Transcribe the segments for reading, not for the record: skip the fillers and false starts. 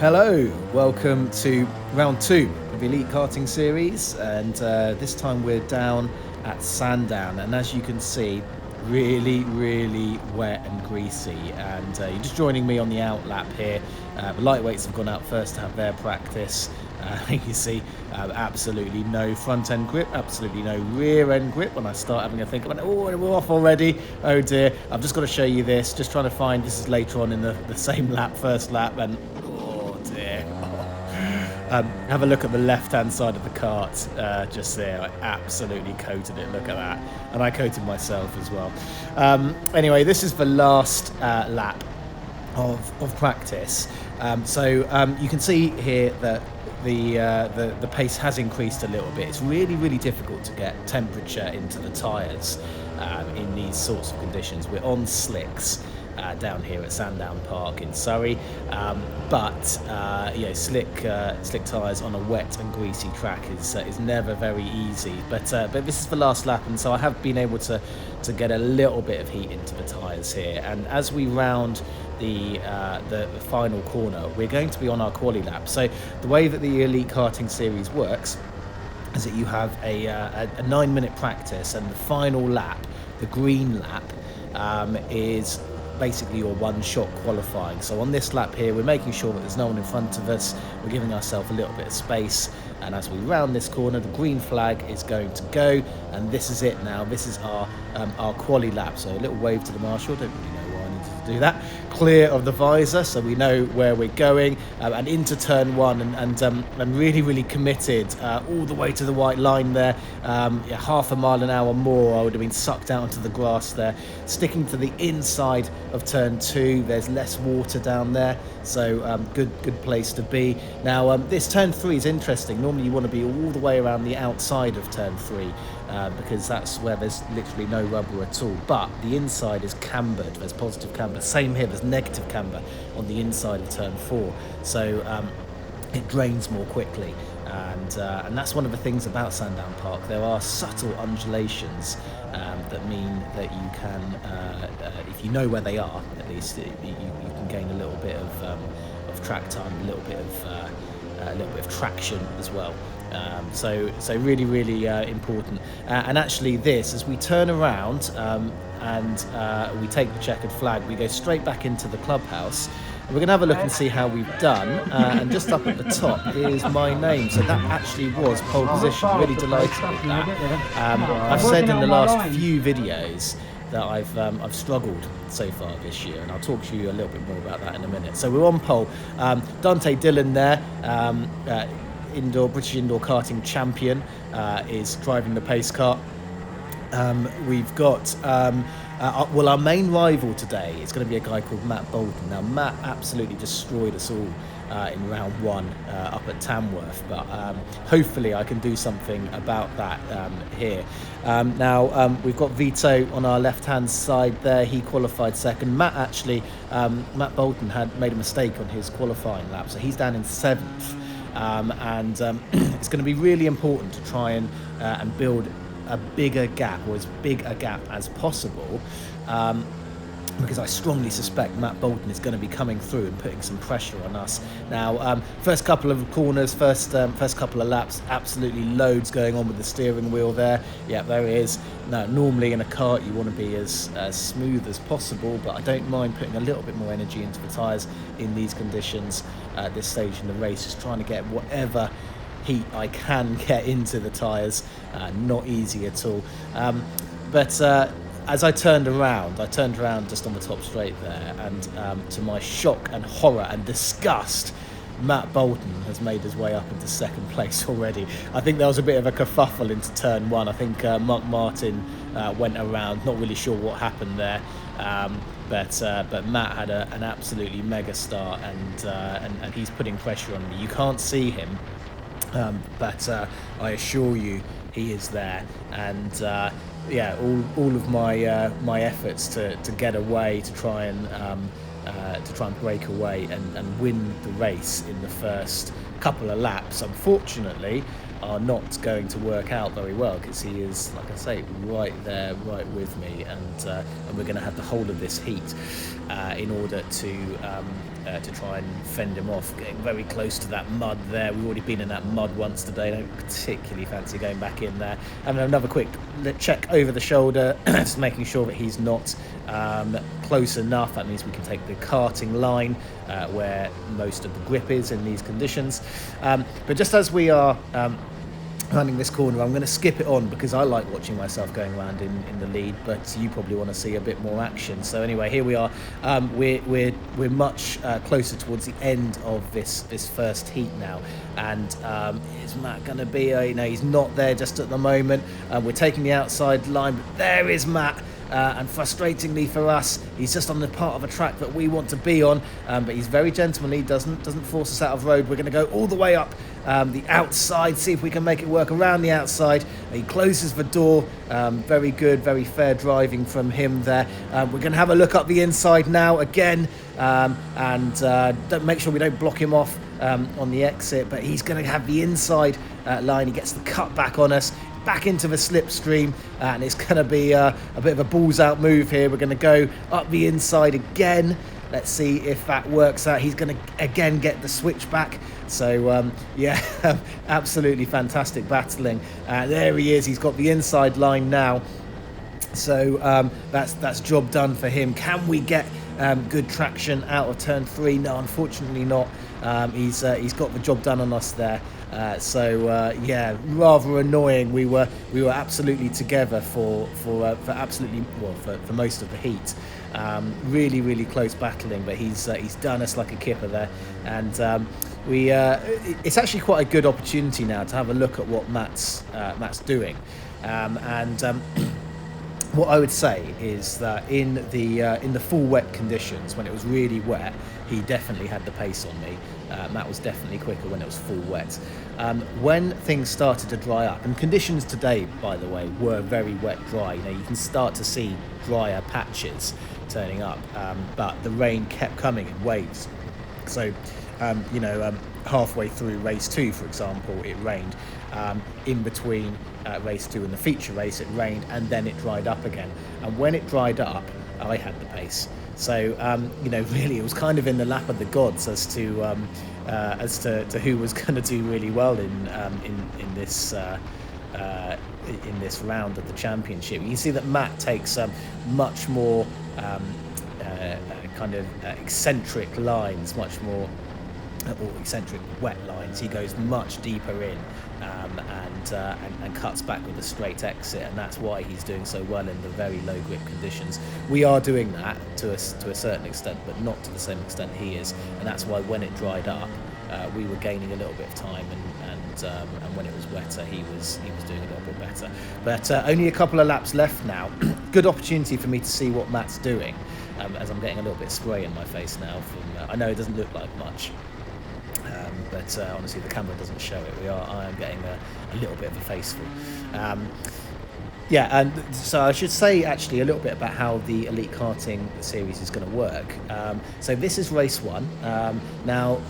Hello, welcome to round 2 of the Elite Karting Series, and this time we're down at Sandown, and as you can see, really wet and greasy, and you're just joining me on the out lap here. The lightweights have gone out first to have their practice. You see absolutely no front end grip, absolutely no rear end grip. When I start having a think about it, oh, we're off already, oh dear. I've just got to show you this, just trying to find, this is later on in the same lap, first lap, and dear. Have a look at the left-hand side of the kart, just there. I absolutely coated it. Look at that, and I coated myself as well. Anyway, this is the last lap of practice. You can see here that the pace has increased a little bit. It's really difficult to get temperature into the tyres in these sorts of conditions. We're on slicks. Down here at Sandown Park in Surrey, slick tyres on a wet and greasy track is never very easy. But this is the last lap, and so I have been able to get a little bit of heat into the tyres here. And as we round the final corner, we're going to be on our quali lap. So the way that the Elite Karting Series works is that you have a 9-minute practice, and the final lap, the green lap, is basically your one-shot qualifying. So on this lap here, we're making sure that there's no one in front of us. We're giving ourselves a little bit of space, and as we round this corner, the green flag is going to go, and this is it now. This is our quali lap. So a little wave to the marshal. Don't really know why I needed to do that. Clear of the visor, so we know where we're going, and into turn 1, and I'm really committed all the way to the white line there. Half a mile an hour more, I would have been sucked out into the grass there. Sticking to the inside of turn 2, there's less water down there, so good place to be. Now this turn 3 is interesting. Normally you want to be all the way around the outside of turn 3, because that's where there's literally no rubber at all, but the inside is cambered. There's positive camber. Same here, there's negative camber on the inside of turn 4, so it drains more quickly, and that's one of the things about Sandown Park. There are subtle undulations that mean that you can, if you know where they are, at least you can gain a little bit of track time, a little bit of traction as well. So really important. And actually, this, as we turn around and we take the checkered flag, we go straight back into the clubhouse. We're going to have a look and see how we've done, and just up at the top is my name, so that actually was pole position. Really delighted with that. I've said in the last few videos that I've struggled so far this year, and I'll talk to you a little bit more about that in a minute. So we're on pole. Dante Dillon there, British indoor karting champion, is driving the pace car. We've got our main rival today is going to be a guy called Matt Bolton. Now Matt absolutely destroyed us all in round 1 up at Tamworth, but hopefully I can do something about that here. Now we've got Vito on our left hand side there. He qualified second. Matt Bolton had made a mistake on his qualifying lap, so he's down in 7th, and it's going to be really important to try and build a bigger gap, or as big a gap as possible, because I strongly suspect Matt Bolton is going to be coming through and putting some pressure on us. Now, first couple of corners, first couple of laps, absolutely loads going on with the steering wheel there. Yeah, there it is. Now, normally in a kart you want to be as smooth as possible, but I don't mind putting a little bit more energy into the tyres in these conditions at this stage in the race, just trying to get whatever heat I can get into the tyres. Not easy at all, but as I turned around just on the top straight there, and to my shock and horror and disgust, Matt Bolton has made his way up into second place already. I think there was a bit of a kerfuffle into turn 1. I think Mark Martin went around, not really sure what happened there, but Matt had an absolutely mega start, and he's putting pressure on me. You can't see him, but I assure you he is there, and all of my efforts to get away, to try and break away and win the race in the first couple of laps. Unfortunately, are not going to work out very well, because he is, like I say, right there, right with me, and we're going to have the whole of this heat in order to try and fend him off. Getting very close to that mud there. We've already been in that mud once today. Don't particularly fancy going back in there. Having another quick check over the shoulder, just making sure that he's not close enough. That means we can take the karting line where most of the grip is in these conditions. But just as we are running this corner, I'm going to skip it on because I like watching myself going around in the lead, but you probably want to see a bit more action. So anyway, here we are. We're much closer towards the end of this first heat now, and is Matt going to be? He's not there just at the moment. We're taking the outside line, but there is Matt. And frustratingly for us, he's just on the part of a track that we want to be on, but he's very gentlemanly, doesn't force us out of road. We're going to go all the way up the outside, see if we can make it work around the outside. He closes the door. Very good, very fair driving from him there. We're going to have a look up the inside now again, and don't make sure we don't block him off on the exit, but he's going to have the inside line. He gets the cut back on us, back into the slipstream, and it's going to be a bit of a balls out move here. We're going to go up the inside again. Let's see if that works out. He's going to again get the switch back. So yeah, absolutely fantastic battling. There he is. He's got the inside line now. So that's job done for him. Can we get good traction out of turn 3? No, unfortunately not. He's got the job done on us there. Yeah, rather annoying. We were absolutely together for most of the heat. Really close battling, but he's done us like a kipper there, and it's actually quite a good opportunity now to have a look at what Matt's doing, what I would say is that in the full wet conditions, when it was really wet, he definitely had the pace on me. Matt was definitely quicker when it was full wet. When things started to dry up, and conditions today, by the way, were very wet, dry. You can start to see drier patches turning up, but the rain kept coming in waves. So, halfway through race 2, for example, it rained. In between race 2 and the feature race, it rained, and then it dried up again. And when it dried up, I had the pace. So really, it was kind of in the lap of the gods as to who was going to do really well in this round of the championship. You see that Matt takes much more eccentric lines, much more eccentric wet lines. He goes much deeper in and cuts back with a straight exit, and that's why he's doing so well in the very low grip conditions. We are doing that to a certain extent, but not to the same extent he is, and that's why when it dried up, we were gaining a little bit of time, and when it was wetter, he was doing a little bit better. But only a couple of laps left now. Good opportunity for me to see what Matt's doing, as I'm getting a little bit of spray in my face now. I know it doesn't look like much, but honestly, the camera doesn't show it. I am getting a little bit of a faceful. And so I should say actually a little bit about how the Elite Karting series is going to work. So this is race 1. Now,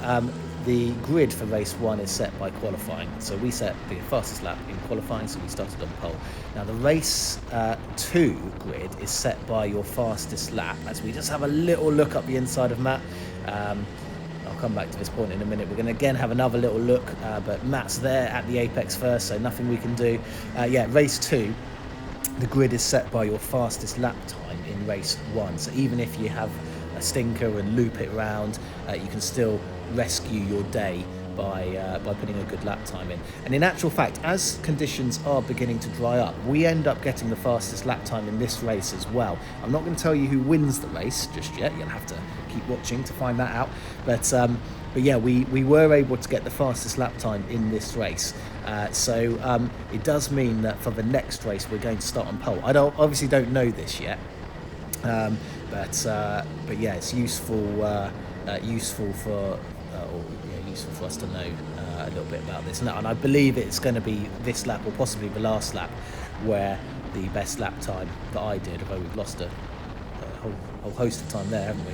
the grid for race 1 is set by qualifying. So we set the fastest lap in qualifying, so we started on pole. Now the race 2 grid is set by your fastest lap, as we just have a little look up the inside of Matt. I'll come back to this point in a minute. We're going to again have another little look, but Matt's there at the apex first, so nothing we can do. Race 2, the grid is set by your fastest lap time in race 1. So even if you have a stinker and loop it round, you can still rescue your day by putting a good lap time in. And in actual fact, as conditions are beginning to dry up, we end up getting the fastest lap time in this race as well. I'm not going to tell you who wins the race just yet. You'll have to keep watching to find that out. But yeah, we were able to get the fastest lap time in this race. So it does mean that for the next race we're going to start on pole. I obviously don't know this yet, but yeah, it's useful for us to know a little bit about this. And I believe it's going to be this lap, or possibly the last lap, where the best lap time that I did, although we've lost a whole host of time there, haven't we?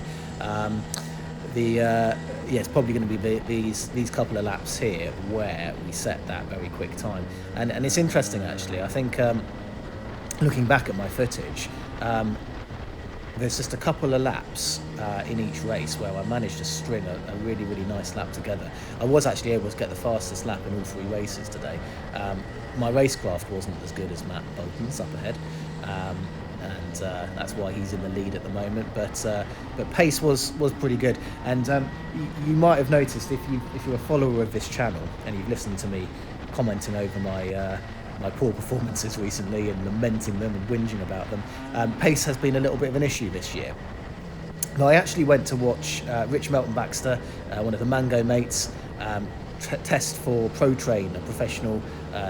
yeah, it's probably going to be these couple of laps here where we set that very quick time. And it's interesting, actually. I think looking back at my footage, there's just a couple of laps in each race where I managed to string a really, really nice lap together. I was actually able to get the fastest lap in all 3 races today. My racecraft wasn't as good as Matt Bolton's up ahead, and that's why he's in the lead at the moment. But pace was pretty good, and you might have noticed if you're a follower of this channel and you've listened to me commenting over my poor performances recently and lamenting them and whinging about them, pace has been a little bit of an issue this year. Now, I actually went to watch Rich Melton Baxter, one of the Mango mates, test for Pro Train, a professional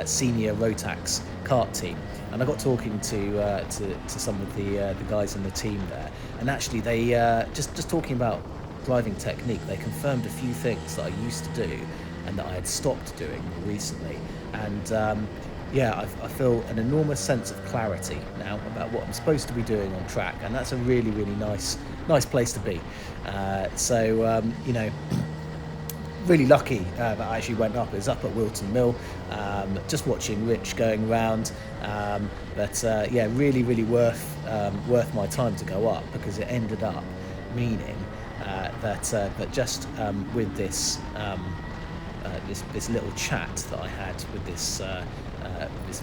senior Rotax kart team, and I got talking to some of the guys in the team there, and actually they just talking about driving technique, they confirmed a few things that I used to do and that I had stopped doing more recently, and yeah, I feel an enormous sense of clarity now about what I'm supposed to be doing on track, and that's a really, really nice place to be. So you know, really lucky that I actually went up. It was up at Wilton Mill, just watching Rich going around. But yeah, really, really worth my time to go up, because it ended up meaning that just with this this little chat that I had with this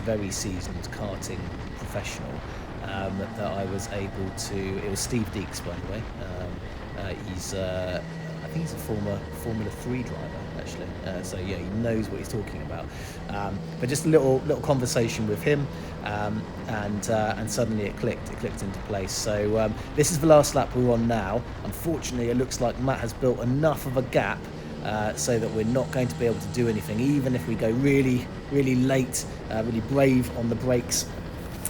very seasoned karting professional, that I was able to. It was Steve Deeks, by the way. He's I think he's a former Formula 3 driver, actually. So yeah, he knows what he's talking about. But just a little conversation with him, and suddenly it clicked into place. So this is the last lap we're on now. Unfortunately, it looks like Matt has built enough of a gap so that we're not going to be able to do anything, even if we go really, really late, really brave on the brakes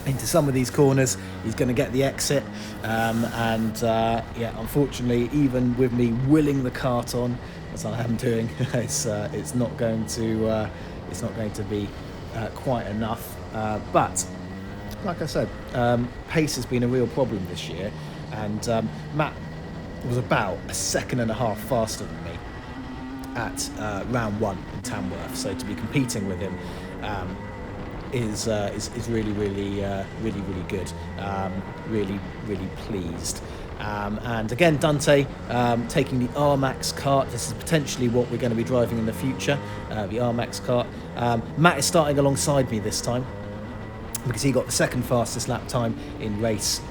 into some of these corners. He's going to get the exit, and yeah, unfortunately, even with me willing the kart on, as I am doing, it's not going to be quite enough. But like I said, pace has been a real problem this year, and Matt was about a second and a half faster than me at round 1 in Tamworth. So to be competing with him is really, really, really good. Really, really pleased. And again, Dante taking the R-Max kart. This is potentially what we're going to be driving in the future, the R-Max kart. Matt is starting alongside me this time, because he got the second fastest lap time in race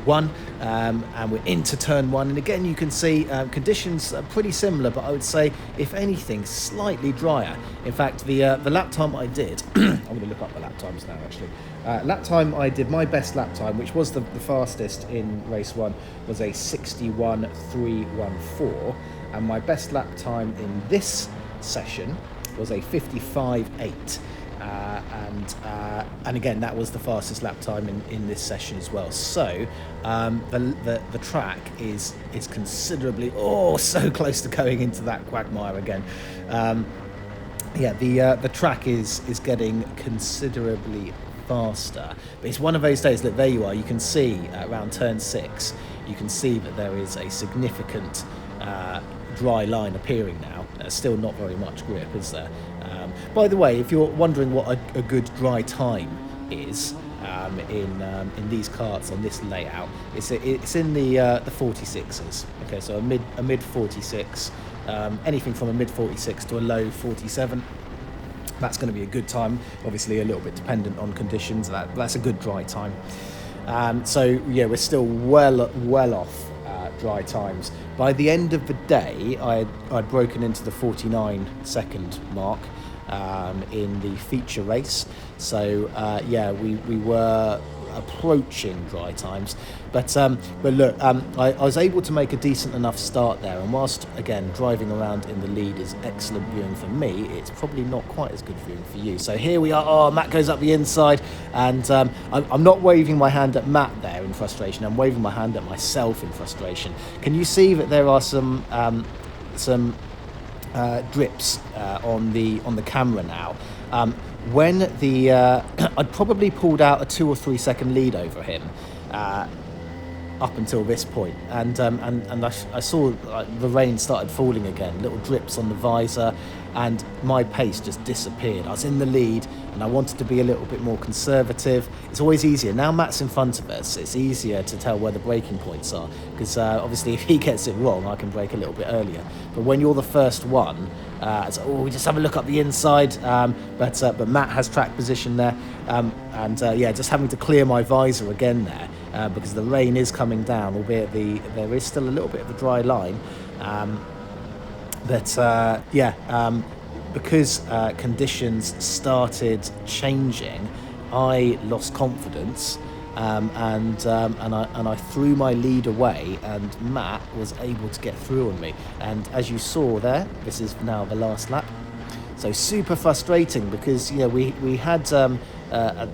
1, and we're into turn 1, and again you can see conditions are pretty similar, but I would say, if anything, slightly drier. In fact, the lap time I did I'm going to look up the lap times now, actually. Lap time I did, my best lap time, which was the fastest in race 1, was a 61.314, and my best lap time in this session was a 55.8. And again, that was the fastest lap time in this session as well. So the track is considerably, so close to going into that quagmire again. Yeah, the track is getting considerably faster, but it's one of those days. Look, there you are. You can see around turn 6, you can see that there is a significant dry line appearing now. Still not very much grip, is there? By the way, if you're wondering what a good dry time is in these karts on this layout, it's in the 46s. Okay, so a mid 46, anything from a mid 46 to a low 47. That's going to be a good time. Obviously, a little bit dependent on conditions. That's a good dry time. So yeah, we're still well off dry times. By the end of the day, I'd broken into the 49-second mark in the feature race. So yeah, we were approaching dry times, but look, I was able to make a decent enough start there, and whilst again driving around in the lead is excellent viewing for me, it's probably not quite as good viewing for you. So here we are. Matt goes up the inside, and I'm not waving my hand at Matt there in frustration, I'm waving my hand at myself in frustration. Can you see that there are some drips on the camera now? When I'd probably pulled out a 2 or 3 second lead over him, up until this point, and I saw the rain started falling again, little drips on the visor, and my pace just disappeared. I was in the lead, and I wanted to be a little bit more conservative. It's always easier now. Matt's in front of us. It's easier to tell where the braking points are, because obviously if he gets it wrong, I can brake a little bit earlier. But when you're the first one, we just have a look up the inside. But Matt has track position there, just having to clear my visor again there. Because the rain is coming down, albeit there is still a little bit of a dry line. Because conditions started changing, I lost confidence, and I threw my lead away, and Matt was able to get through on me. And as you saw there, this is now the last lap. So super frustrating, because we had a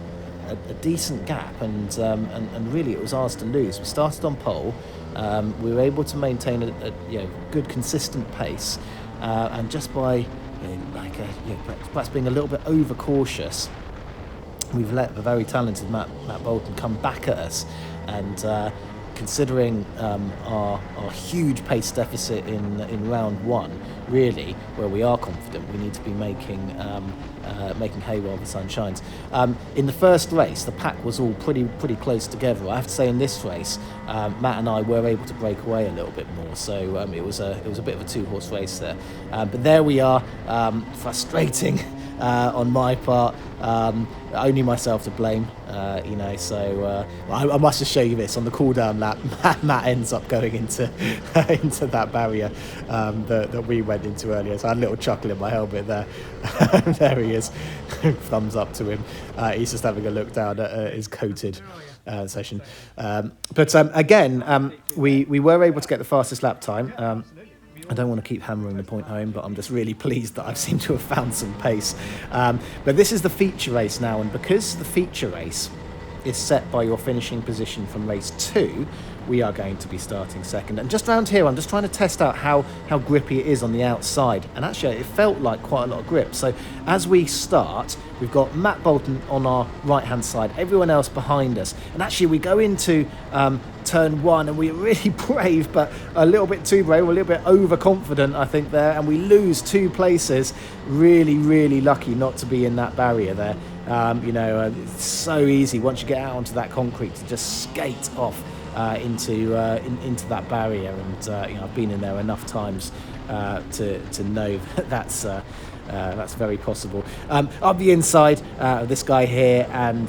decent gap, and really it was ours to lose. We started on pole. We were able to maintain a good consistent pace, and just by perhaps being a little bit overcautious, we've let the very talented Matt Bolton come back at us. And considering our huge pace deficit in round one, really, where we are confident, we need to be making hay while the sun shines. In the first race, the pack was all pretty close together. I have to say, in this race, Matt and I were able to break away a little bit more. So it was a bit of a two-horse race there. But there we are, frustrating on my part. Only myself to blame, I must just show you this. On the cool-down lap, Matt ends up going into into that barrier that we went into earlier. So I had a little chuckle in my helmet there. There he is. Thumbs up to him. He's just having a look down at his coated session. Again, we were able to get the fastest lap time. I don't want to keep hammering the point home, but I'm just really pleased that I seem to have found some pace. But this is the feature race now, and because the feature race is set by your finishing position from race 2, we are going to be starting second. And just around here, I'm just trying to test out how grippy it is on the outside. And actually, it felt like quite a lot of grip. So as we start, we've got Matt Bolton on our right-hand side, everyone else behind us. And actually, we go into turn 1, and we're really brave, but a little bit too brave, a little bit overconfident, I think, there. And we lose 2 places. Really, really lucky not to be in that barrier there. It's so easy once you get out onto that concrete to just skate off into that barrier, and I've been in there enough times to know that's very possible. Up the inside, this guy here, and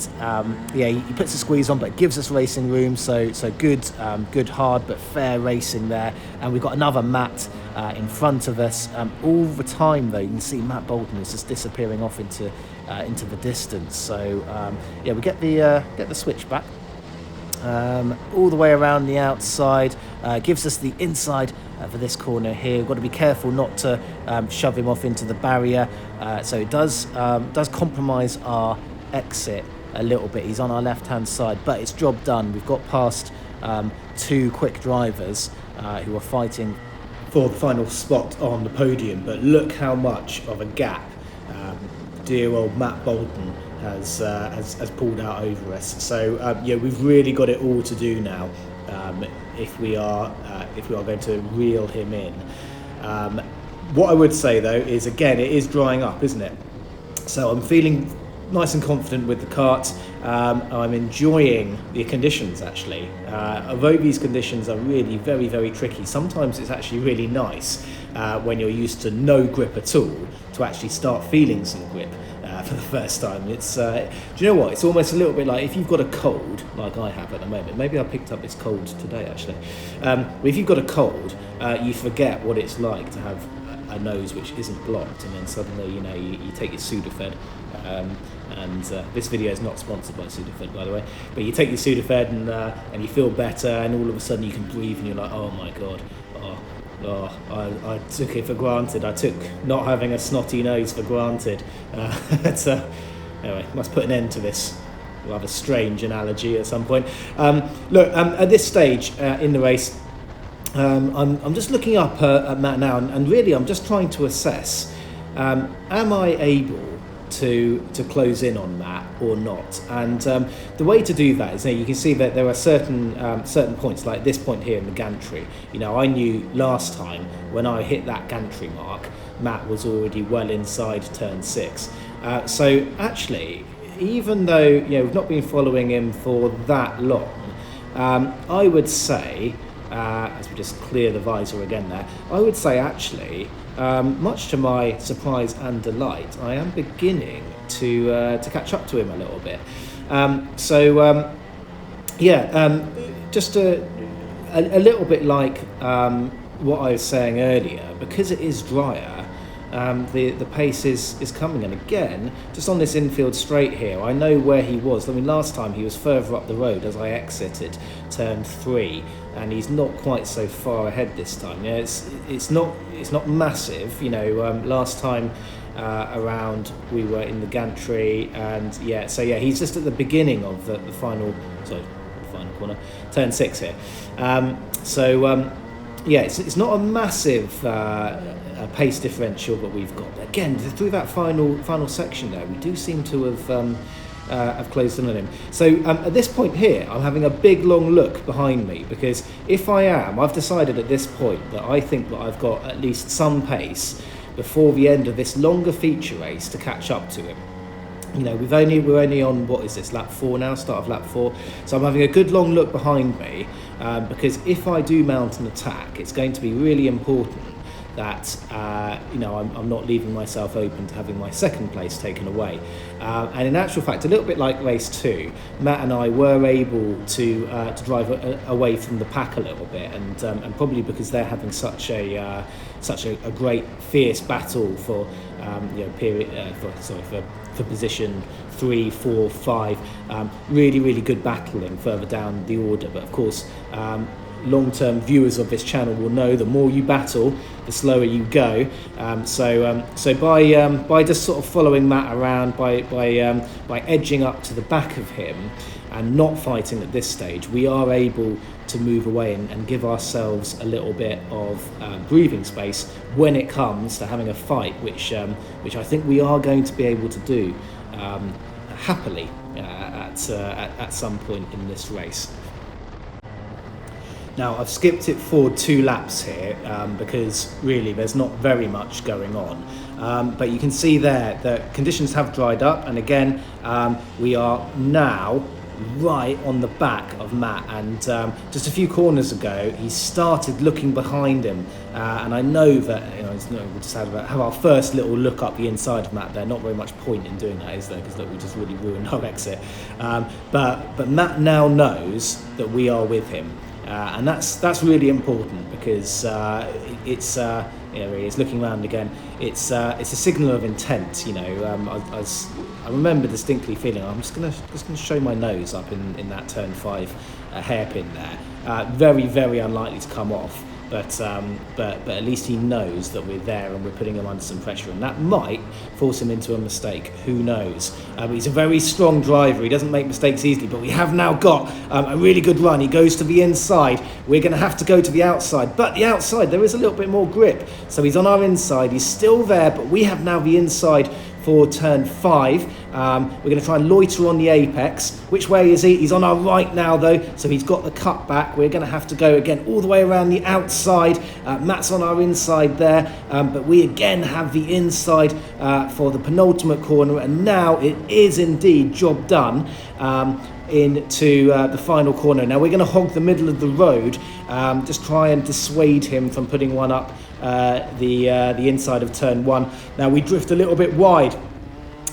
he puts a squeeze on, but gives us racing room. So good hard but fair racing there. And we've got another Matt in front of us. All the time though, you can see Matt Bolton is just disappearing off into the distance. So we get the switch back. All the way around the outside, gives us the inside for this corner here. We've got to be careful not to shove him off into the barrier, so it does compromise our exit a little bit. He's on our left hand side, but it's job done. We've got past 2 quick drivers who are fighting for the final spot on the podium, but look how much of a gap dear old Matt Bolton has pulled out over us. So we've really got it all to do now if we are going to reel him in. What I would say though is, again, it is drying up, isn't it? So I'm feeling nice and confident with the kart. I'm enjoying the conditions, actually. Although these conditions are really very, very tricky, sometimes it's actually really nice when you're used to no grip at all to actually start feeling some grip for the first time. It's do you know what? It's almost a little bit like if you've got a cold, like I have at the moment. Maybe I picked up this cold today, actually. But if you've got a cold, you forget what it's like to have a nose which isn't blocked, and then suddenly you take your Sudafed, and this video is not sponsored by Sudafed, by the way, but you take your Sudafed and you feel better, and all of a sudden you can breathe, and you're like, oh my god, I took it for granted. I took not having a snotty nose for granted. Anyway, must put an end to this rather strange analogy at some point. At this stage in the race, I'm just looking up at Matt now, and really I'm just trying to assess, am I able to close in on Matt or not. And the way to do that is, you can see that there are certain points, like this point here in the gantry. I knew last time when I hit that gantry mark, Matt was already well inside turn 6. So actually, even though we've not been following him for that long, I would say, as we just clear the visor again there, I would say actually, much to my surprise and delight, I am beginning to catch up to him a little bit. Just a little bit like what I was saying earlier, because it is drier, the pace is coming. And again, just on this infield straight here, I know where he was. Last time he was further up the road as I exited turn 3, and he's not quite so far ahead this time. It's not massive. Last time around we were in the gantry, and he's just at the beginning of the final corner, turn 6 here. It's not a massive pace differential that we've got. Again, through that final section there, we do seem to have closed in on him. So at this point here, I'm having a big long look behind me, because if I've decided at this point that I think that I've got at least some pace before the end of this longer feature race to catch up to him. We're only on, what is this, lap 4 now, start of lap 4. So I'm having a good long look behind me, because if I do mount an attack, it's going to be really important that I'm not leaving myself open to having my second place taken away. And in actual fact, a little bit like race 2, Matt and I were able to drive away from the pack a little bit, and probably because they're having such a great fierce battle for for position 3, 4, 5, really good battling further down the order. But of course, long-term viewers of this channel will know the more you battle, the slower you go. So by just sort of following Matt around, by edging up to the back of him and not fighting at this stage, we are able to move away and give ourselves a little bit of breathing space when it comes to having a fight, which I think we are going to be able to do happily at some point in this race. Now, I've skipped it forward 2 laps here because really there's not very much going on. But you can see there that conditions have dried up, and again, we are now right on the back of Matt, and just a few corners ago he started looking behind him, and I know that we'll just have our first little look up the inside of Matt there. Not very much point in doing that, is there, because we just really ruined our exit, but Matt now knows that we are with him, and that's really important, because it's he's looking around again. It's a signal of intent. I remember distinctly feeling, I'm just gonna show my nose up in that turn 5 hairpin there. Very, very unlikely to come off, but at least he knows that we're there and we're putting him under some pressure, and that might force him into a mistake. Who knows? But he's a very strong driver. He doesn't make mistakes easily, but we have now got a really good run. He goes to the inside. We're going to have to go to the outside, but the outside there is a little bit more grip. So he's on our inside. He's still there, but we have now the inside for turn 5. We're going to try and loiter on the apex. Which way is he? He's on our right now though, so he's got the cut back. We're going to have to go again all the way around the outside. Matt's on our inside there, but we again have the inside for the penultimate corner, and now it is indeed job done into the final corner. Now we're going to hog the middle of the road, just try and dissuade him from putting one up the inside of turn 1. Now we drift a little bit wide.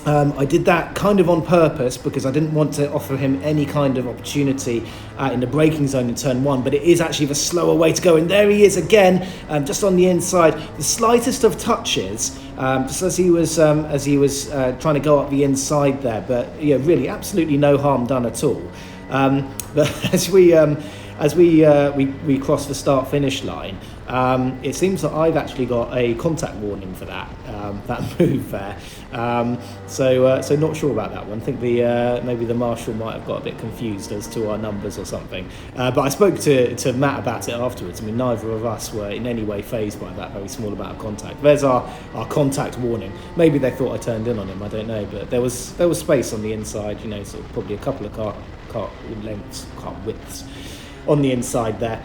I did that kind of on purpose because I didn't want to offer him any kind of opportunity in the braking zone in turn 1, but it is actually the slower way to go, and there he is again, just on the inside, the slightest of touches, just as he was trying to go up the inside there, but really absolutely no harm done at all. But as we cross the start finish line, It seems that I've actually got a contact warning for that move there. So not sure about that one. I think maybe the marshal might have got a bit confused as to our numbers or something. But I spoke to Matt about it afterwards. I mean, neither of us were in any way fazed by that very small amount of contact. There's our contact warning. Maybe they thought I turned in on him, I don't know, but there was space on the inside, sort of probably a couple of car widths on the inside there.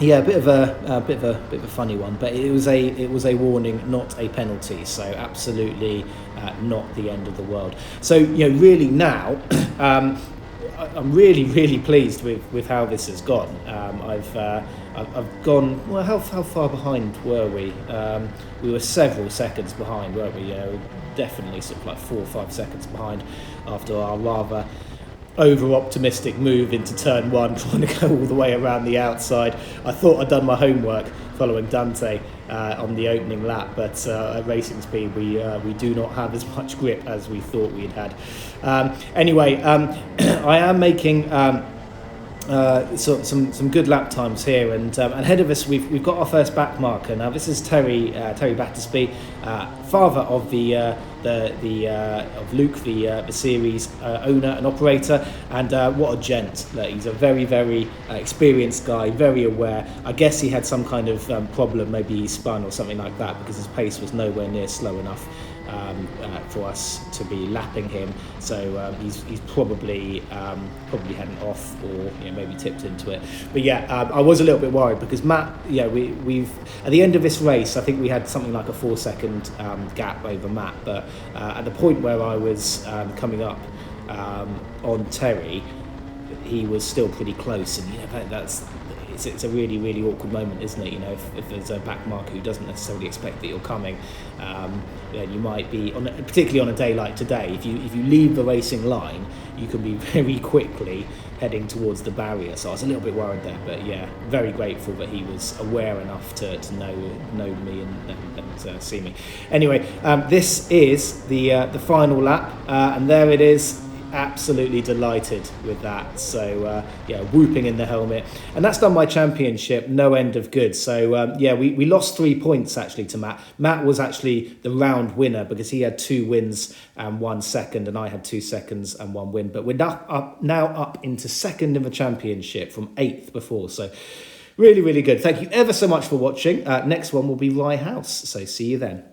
Yeah, a bit of a funny one, but it was a warning, not a penalty. So absolutely not the end of the world. So really now, I'm really pleased with how this has gone. I've gone, well, how far behind were we? We were several seconds behind, weren't we? Definitely sort of like 4 or 5 seconds behind after our rather over-optimistic move into turn one, trying to go all the way around the outside. I thought I'd done my homework following Dante on the opening lap, but at racing speed we do not have as much grip as we thought we'd had. Anyway, I am making some good lap times here, and ahead of us we've got our first back marker. Now this is Terry Battersby, father of of Luke, the series owner and operator, and what a gent. He's a very experienced guy, very aware. I guess he had some kind of problem, maybe he spun or something like that, because his pace was nowhere near slow enough for us to be lapping him. So he's probably had an off, or maybe tipped into it. But I was a little bit worried because Matt, we've at the end of this race, I think we had something like a 4-second gap over Matt. But at the point where I was coming up on Terry, he was still pretty close, and it's a really awkward moment, isn't it? If there's a back marker who doesn't necessarily expect that you're coming, you might be particularly on a day like today. If you leave the racing line, you can be very quickly heading towards the barrier. So I was a little bit worried there, but very grateful that he was aware enough to know me and see me. Anyway, this is the final lap, and there it is. Absolutely delighted with that. So whooping in the helmet, and that's done my championship no end of good. So we lost 3 points actually to Matt was actually the round winner because he had 2 wins and 1 second, and I had 2 seconds and 1 win, but we're now up into second in the championship from 8th before. So really good. Thank you ever so much for watching. Next one will be Rye House, so see you then.